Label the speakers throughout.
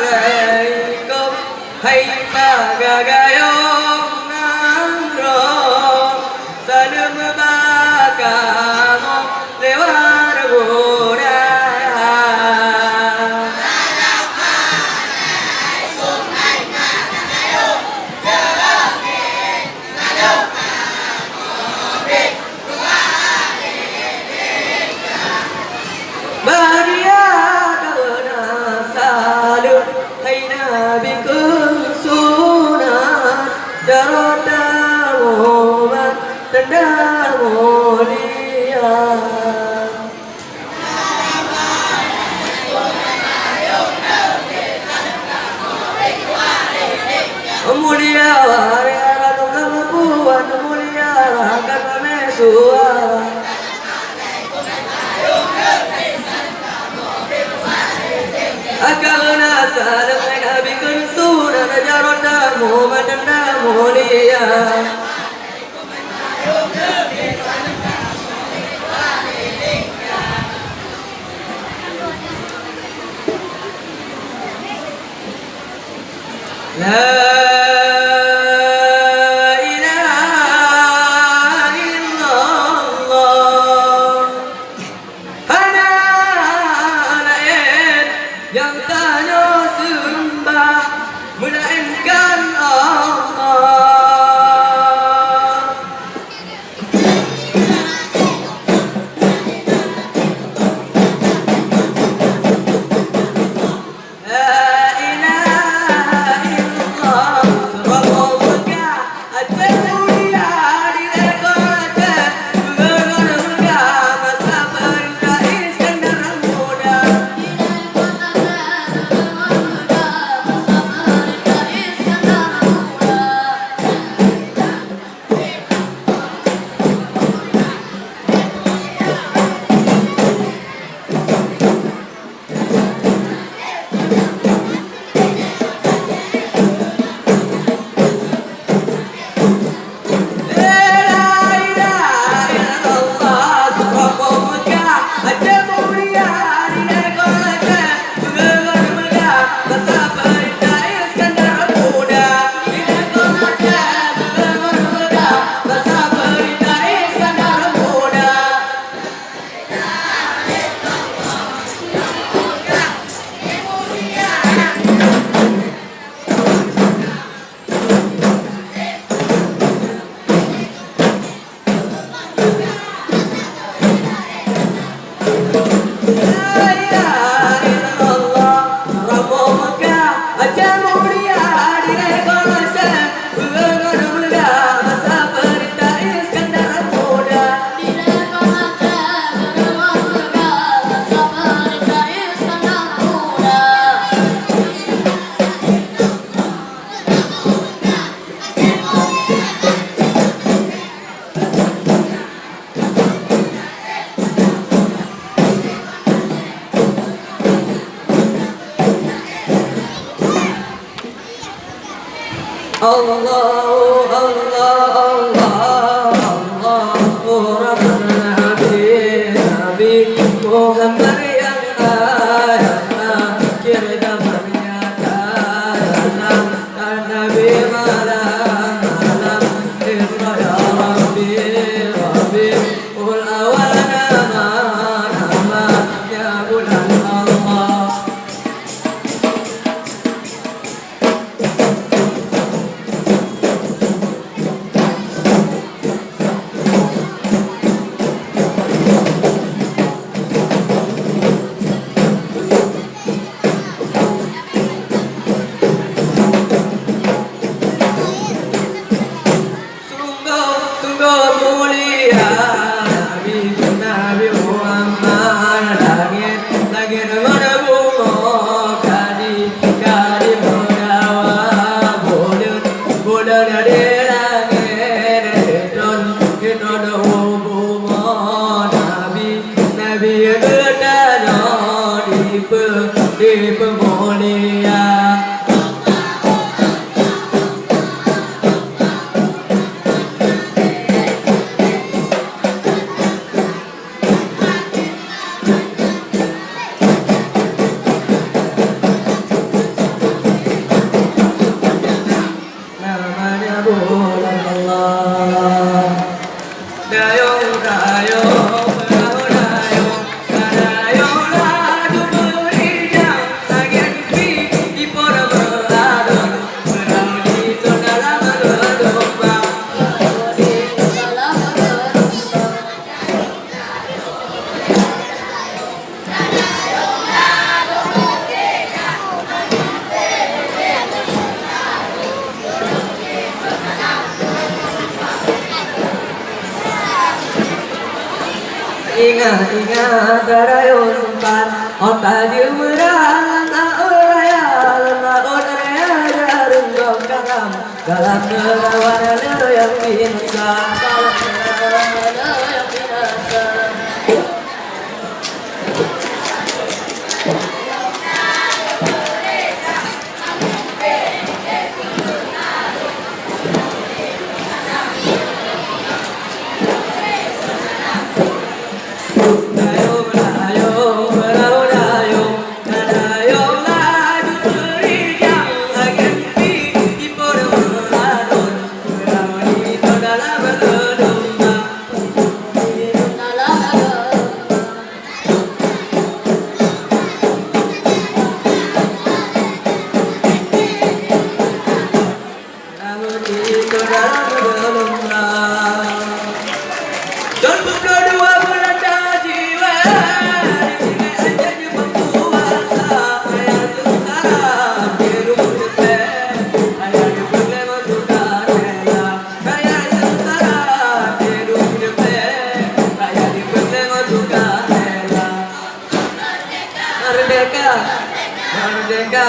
Speaker 1: Assalamualaikum hai magagayong nandro salam bakamo lewat budaya.
Speaker 2: Assalamualaikum hai magagayong jerongin ngadong ngomongin
Speaker 1: Bahagia karena salut hai Nabi kesunat darah muhammad tanda mulia. Mulia wariara tunggal puan mulia akan memesua. Akarna salam Nabi kunsunan jarona Muhammad mulia. La ilaha illallah. Hana lain yang tanya sembah melainkan Allah. La ilaha illallah. Surah Mekah aja mulia di dekatnya. Berguna masa perintah Iskandar muda. Allah Allah Allah Allah Rabbana Nabi Muhammad yang ayat akhir zaman nyata Nabi malam Isra ya Rabbi Rabbi ul awal nama ya bulan Allah. mulia Nabi Muhammad langit menerbunga kadi menawa bulan di langit hiton hubunga Nabi gedanya di pemulia. Namanya bulan Allah. Dayung dayung dayung dayung ladu berijang bagian di pora meladun berani itu dalam domba. Ingat dayung sempat otak dimerang tak uraya renggok dalam nerawana yang binasa Merdeka.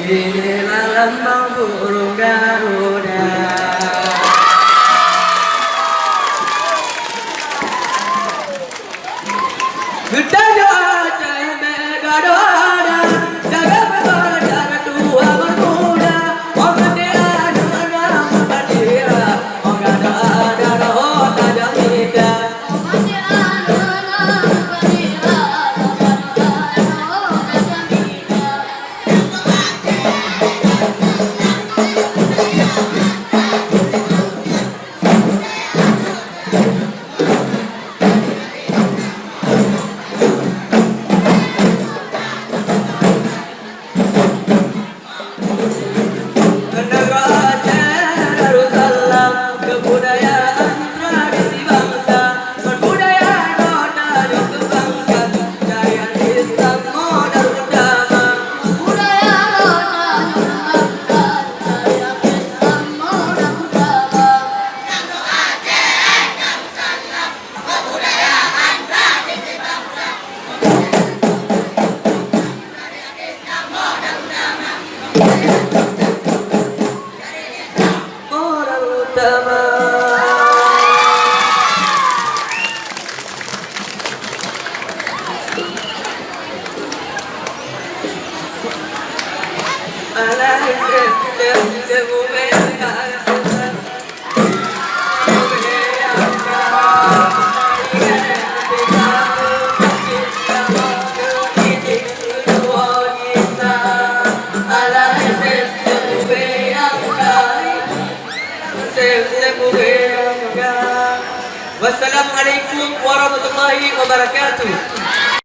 Speaker 1: Inilah lambang burung Garuda. Gedanya Aceh Megadoda, jaga jaga tua bermuda. Oh bendera dengan bendera, oh gada ada oh tajam kita. Wassalamualaikum warahmatullahi wabarakatuh.